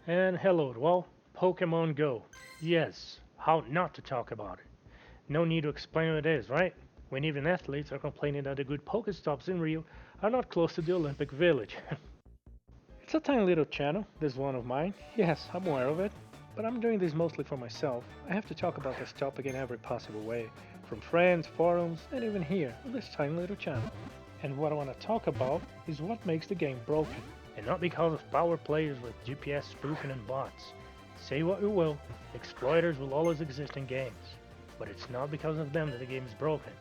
And hello, well, Pokemon Go. Yes, how not to talk about it. No need to explain what it is, right? When even athletes are complaining that the good Pokestops in Rio are not close to the Olympic Village. It's a tiny little channel, this one of mine. Yes, I'm aware of it, but I'm doing this mostly for myself. I have to talk about this topic in every possible way, from friends, forums, and even here on this tiny little channel. And what I want to talk about is what makes the game broken, and not because of power players with GPS spoofing and bots. Say what you will, exploiters will always exist in games, but it's not because of them that the game is broken.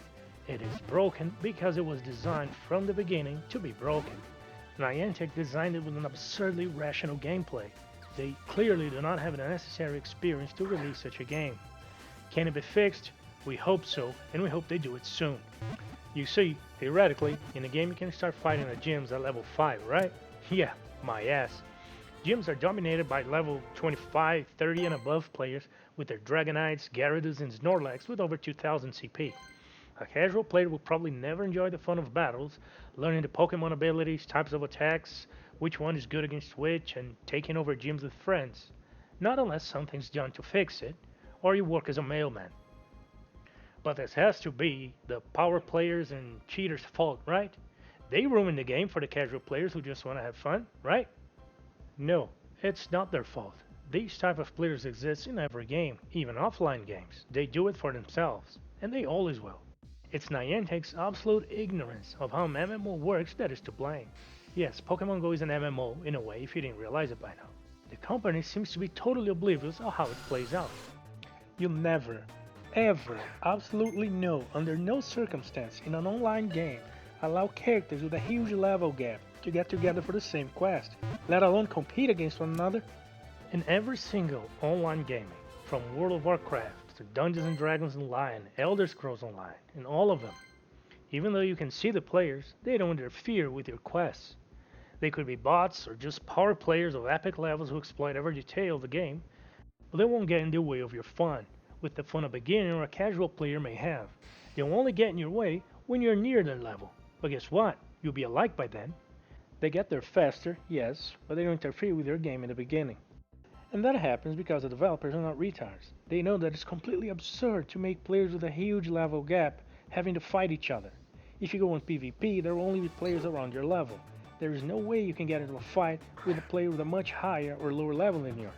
It is broken because it was designed from the beginning to be broken. Niantic designed it with an absurdly rational gameplay. They clearly do not have the necessary experience to release such a game. Can it be fixed? We hope so, and we hope they do it soon. You see, theoretically, in the game you can start fighting at gyms at level 5, right? Yeah, my ass. Gyms are dominated by level 25, 30 and above players with their Dragonites, Gyarados and Snorlax with over 2000 CP. A casual player will probably never enjoy the fun of battles, learning the Pokemon abilities, types of attacks, which one is good against which, and taking over gyms with friends. Not unless something's done to fix it, or you work as a mailman. But this has to be the power players and cheaters' fault, right? They ruin the game for the casual players who just want to have fun, right? No, it's not their fault. These type of players exist in every game, even offline games. They do it for themselves, and they always will. It's Niantic's absolute ignorance of how an MMO works that is to blame. Yes, Pokemon Go is an MMO in a way if you didn't realize it by now. The company seems to be totally oblivious of how it plays out. You'll never, ever, absolutely no, under no circumstance in an online game allow characters with a huge level gap to get together for the same quest, let alone compete against one another. In every single online gaming, from World of Warcraft to Dungeons and Dragons Online, Elder Scrolls Online, in all of them, even though you can see the players, they don't interfere with your quests. They could be bots or just power players of epic levels who exploit every detail of the game, but they won't get in the way of your fun, with the fun a beginner or a casual player may have. They'll only get in your way when you're near their level. But guess what? You'll be alike by then. They get there faster, yes, but they don't interfere with your game in the beginning. And that happens because the developers are not retards. They know that it's completely absurd to make players with a huge level gap having to fight each other. If you go on PvP, there will only be players around your level. There is no way you can get into a fight with a player with a much higher or lower level than yours.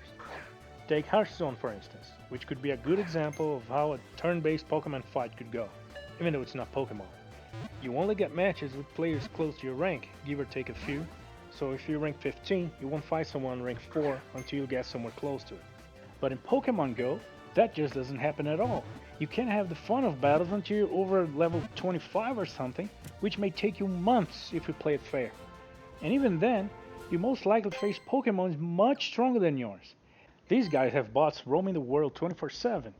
Take Hearthstone for instance, which could be a good example of how a turn-based Pokemon fight could go, even though it's not Pokemon. You only get matches with players close to your rank, give or take a few. So if you're rank 15, you won't fight someone rank 4 until you get somewhere close to it. But in Pokemon Go, that just doesn't happen at all. You can't have the fun of battles until you're over level 25 or something, which may take you months if you play it fair. And even then, you most likely face Pokemon much stronger than yours. These guys have bots roaming the world 24/7.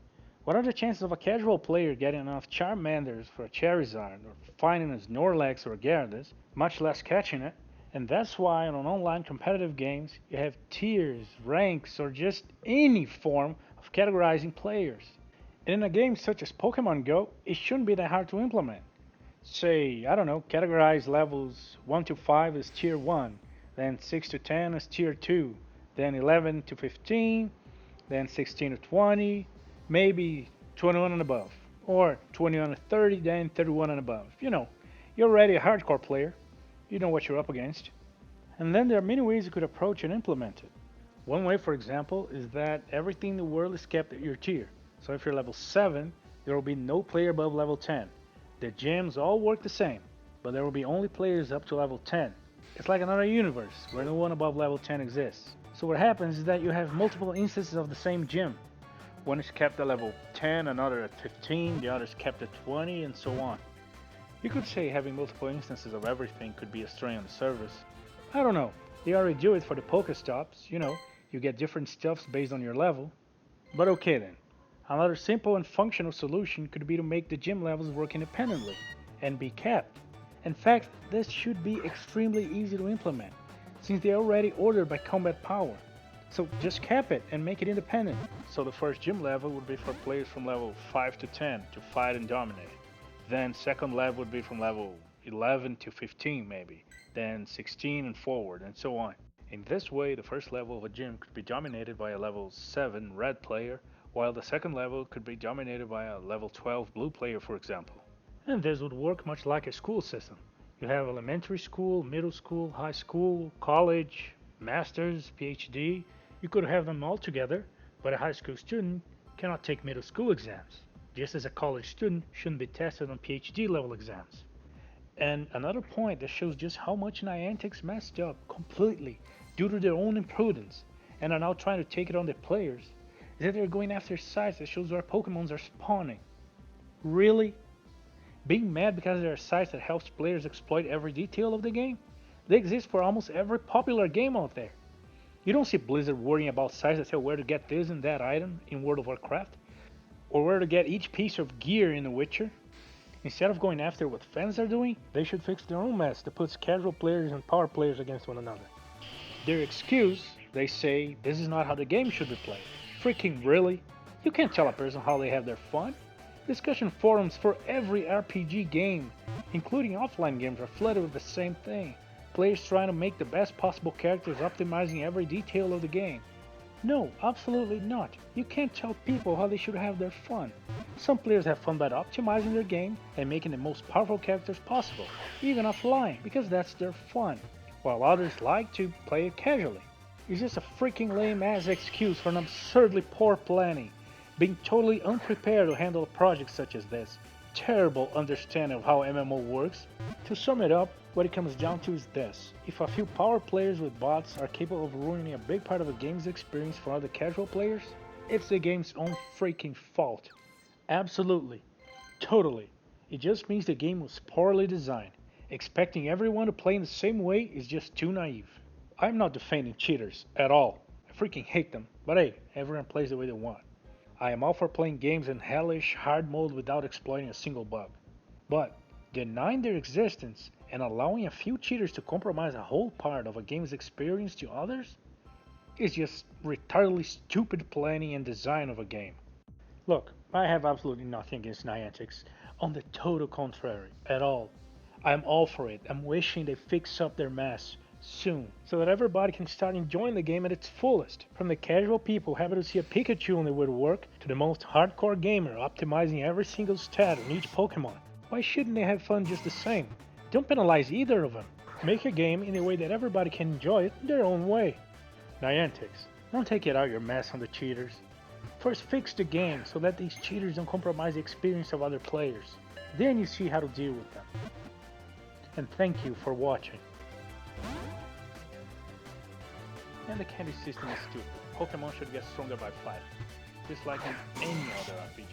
What are the chances of a casual player getting enough Charmanders for a Charizard, or finding a Snorlax or a Gyarados, much less catching it? And that's why on online competitive games you have tiers, ranks, or just any form of categorizing players. And in a game such as Pokemon Go, it shouldn't be that hard to implement. Say, I don't know, categorize levels 1 to 5 as tier 1, then 6 to 10 as tier 2, then 11 to 15, then 16 to 20, maybe 21 and above, or 21 to 30, then 31 and above. You're already a hardcore player. You know what you're up against. And then there are many ways you could approach and implement it. One way, for example, is that everything in the world is kept at your tier. So if you're level 7, there will be no player above level 10. The gyms all work the same, but there will be only players up to level 10. It's like another universe where no one above level 10 exists. So what happens is that you have multiple instances of the same gym. One is kept at level 10, another at 15, the other is kept at 20, and so on. You could say having multiple instances of everything could be a strain on the service. I don't know, they already do it for the Pokestops, you get different stuffs based on your level. But okay then, another simple and functional solution could be to make the gym levels work independently and be capped. In fact, this should be extremely easy to implement, since they are already ordered by combat power. So just cap it and make it independent. So the first gym level would be for players from level 5 to 10 to fight and dominate. Then second level would be from level 11 to 15 maybe. Then 16 and forward and so on. In this way, the first level of a gym could be dominated by a level 7 red player, while the second level could be dominated by a level 12 blue player, for example. And this would work much like a school system. You have elementary school, middle school, high school, college, master's, PhD. You could have them all together, but a high school student cannot take middle school exams, just as a college student shouldn't be tested on PhD level exams. And another point that shows just how much Niantic's messed up completely due to their own imprudence and are now trying to take it on the players is that they're going after sites that shows where Pokemons are spawning. Really? Being mad because there are sites that helps players exploit every detail of the game? They exist for almost every popular game out there. You don't see Blizzard worrying about sites that tell where to get this and that item in World of Warcraft, or where to get each piece of gear in The Witcher. Instead of going after what fans are doing, they should fix their own mess that puts casual players and power players against one another. Their excuse, they say, this is not how the game should be played. Freaking really? You can't tell a person how they have their fun. Discussion forums for every RPG game, including offline games, are flooded with the same thing. Players trying to make the best possible characters, optimizing every detail of the game. No, absolutely not. You can't tell people how they should have their fun. Some players have fun by optimizing their game and making the most powerful characters possible, even offline, because that's their fun, while others like to play it casually. It's just a freaking lame ass excuse for an absurdly poor planning, being totally unprepared to handle a project such as this, terrible understanding of how MMO works. To sum it up, what it comes down to is this: if a few power players with bots are capable of ruining a big part of a game's experience for other casual players, it's the game's own freaking fault. Absolutely. Totally. It just means the game was poorly designed. Expecting everyone to play in the same way is just too naive. I'm not defending cheaters at all. I freaking hate them, but hey, everyone plays the way they want. I am all for playing games in hellish hard mode without exploiting a single bug. But denying their existence and allowing a few cheaters to compromise a whole part of a game's experience to others is just retardedly stupid planning and design of a game. Look, I have absolutely nothing against Niantics. On the total contrary, at all. I'm all for it. I'm wishing they fix up their mess soon, so that everybody can start enjoying the game at its fullest. From the casual people happy to see a Pikachu on the way to work, to the most hardcore gamer optimizing every single stat on each Pokemon. Why shouldn't they have fun just the same? Don't penalize either of them. Make a game in a way that everybody can enjoy it their own way. Niantics, don't take it out your mess on the cheaters. First fix the game so that these cheaters don't compromise the experience of other players. Then you see how to deal with them. And thank you for watching. And the candy system is stupid. Pokemon should get stronger by fighting, just like in any other RPG.